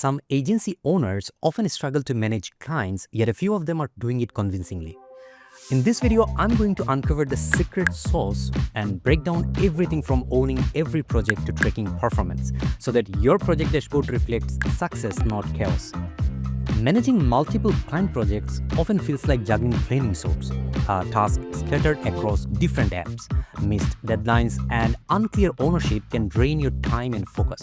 some agency owners often struggle to manage clients, yet a few of them are doing it convincingly. In this video, I'm going to uncover the secret sauce and break down everything from owning every project to tracking performance so that your project dashboard reflects success, not chaos. Managing multiple client projects often feels like juggling flaming swords. Tasks scattered across different apps, missed deadlines, and unclear ownership can drain your time and focus.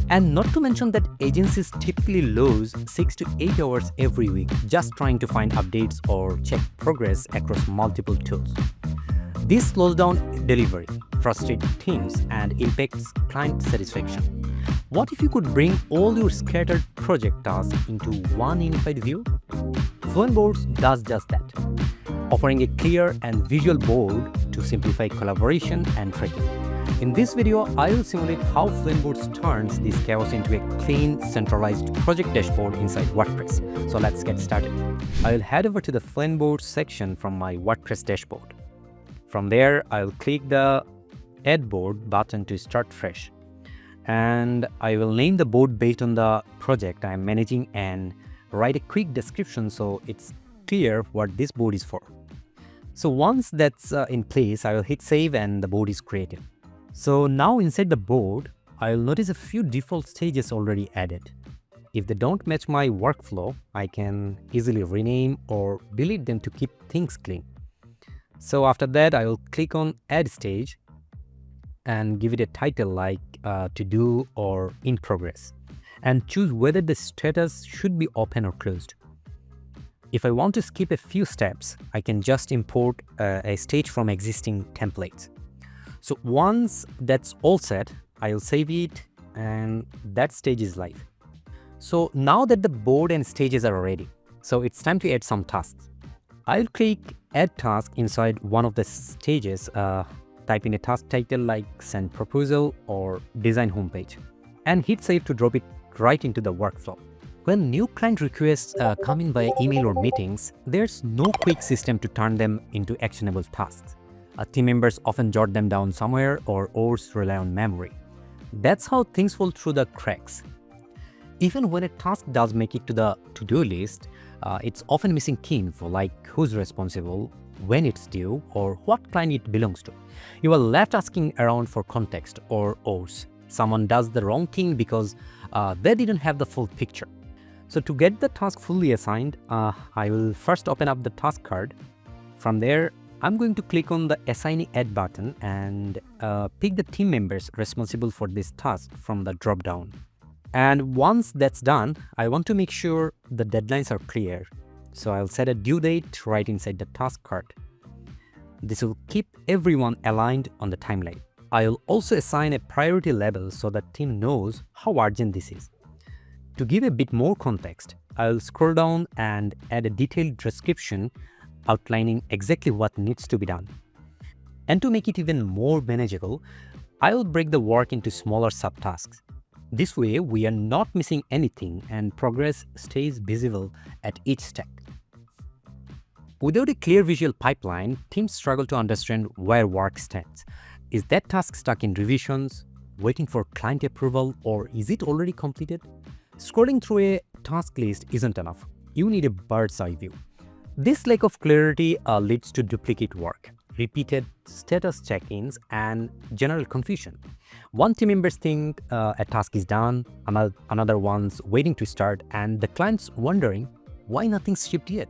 And not to mention that agencies typically lose 6 to 8 hours every week just trying to find updates or check progress across multiple tools. This slows down delivery, frustrates teams, and impacts client satisfaction. What if you could bring all your scattered project tasks into one unified view? FluentBoards does just that, offering a clear and visual board to simplify collaboration and tracking. In this video, I will simulate how FluentBoards turns this chaos into a clean, centralized project dashboard inside WordPress. So let's get started. I will head over to the FluentBoards section from my WordPress dashboard. From there, I'll click the Add Board button to start fresh. And I will name the board based on the project I'm managing and write a quick description so it's clear what this board is for. So once that's in place, I will hit save and the board is created. So now inside the board, I'll notice a few default stages already added. If they don't match my workflow, I can easily rename or delete them to keep things clean. So after that, I will click on Add Stage and give it a title like To Do or In Progress, and choose whether the status should be open or closed. If I want to skip a few steps, I can just import a stage from existing templates. So once that's all set, I'll save it and that stage is live. So now that the board and stages are ready, so it's time to add some tasks. I'll click Add Task inside one of the stages, type in a task title like Send Proposal or Design Homepage, and hit save to drop it right into the workflow. When new client requests come in via email or meetings, there's no quick system to turn them into actionable tasks. Team members often jot them down somewhere or ORs rely on memory. That's how things fall through the cracks. Even when a task does make it to the to-do list, it's often missing key info like who's responsible, when it's due, or what client it belongs to. You are left asking around for context or ORs. Someone does the wrong thing because they didn't have the full picture. So to get the task fully assigned, I will first open up the task card. From there, I'm going to click on the Assignee Add button and pick the team members responsible for this task from the drop-down. And once that's done, I want to make sure the deadlines are clear. So I'll set a due date right inside the task card. This will keep everyone aligned on the timeline. I'll also assign a priority level so the team knows how urgent this is. To give a bit more context, I'll scroll down and add a detailed description outlining exactly what needs to be done. And to make it even more manageable, I'll break the work into smaller subtasks. This way, we are not missing anything and progress stays visible at each step. Without a clear visual pipeline, teams struggle to understand where work stands. Is that task stuck in revisions, waiting for client approval, or is it already completed? Scrolling through a task list isn't enough. You need a bird's eye view. This lack of clarity leads to duplicate work, repeated status check-ins, and general confusion. One team members think a task is done, another one's waiting to start, and the client's wondering why nothing's shipped yet.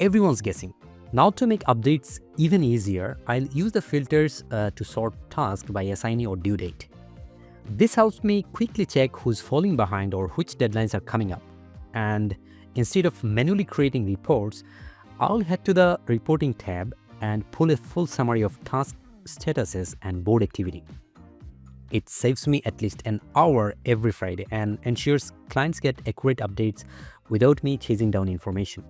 Everyone's guessing. Now to make updates even easier, I'll use the filters to sort tasks by assignee or due date. This helps me quickly check who's falling behind or which deadlines are coming up. And instead of manually creating reports, I'll head to the Reporting tab and pull a full summary of task statuses and board activity. It saves me at least an hour every Friday and ensures clients get accurate updates without me chasing down information.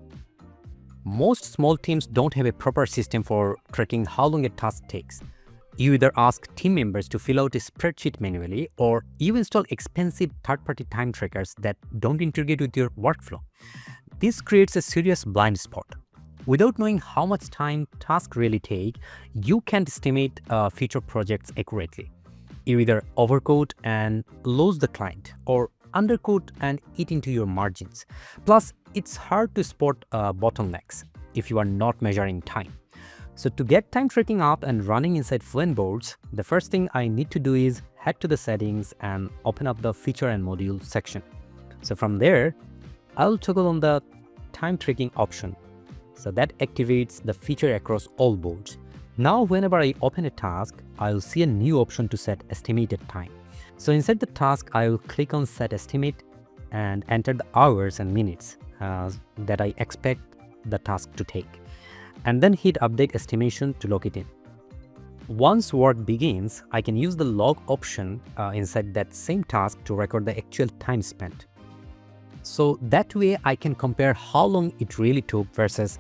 Most small teams don't have a proper system for tracking how long a task takes. You either ask team members to fill out a spreadsheet manually, or you install expensive third-party time trackers that don't integrate with your workflow. This creates a serious blind spot. Without knowing how much time tasks really take, you can't estimate future projects accurately. You either overquote and lose the client, or undercode and eat into your margins. Plus, it's hard to spot bottlenecks if you are not measuring time. So to get time tracking up and running inside FluentBoards, the first thing I need to do is head to the settings and open up the feature and module section. So from there, I'll toggle on the time tracking option. So that activates the feature across all boards. Now whenever I open a task, I'll see a new option to set estimated time. So inside the task, I will click on set estimate and enter the hours and minutes that I expect the task to take, and then hit update estimation to lock it in. Once work begins, I can use the log option inside that same task to record the actual time spent. So that way I can compare how long it really took versus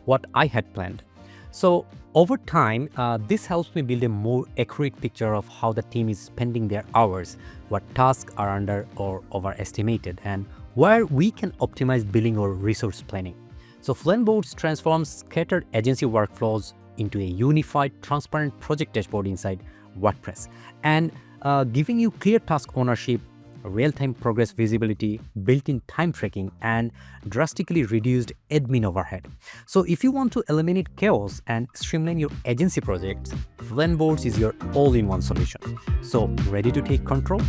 what I had planned. So over time, this helps me build a more accurate picture of how the team is spending their hours, what tasks are under or overestimated, and where we can optimize billing or resource planning. So FluentBoards transforms scattered agency workflows into a unified, transparent project dashboard inside WordPress, and giving you clear task ownership, real-time progress visibility, built-in time tracking, and drastically reduced admin overhead. So if you want to eliminate chaos and streamline your agency projects, FluentBoards is your all-in-one solution. So ready to take control?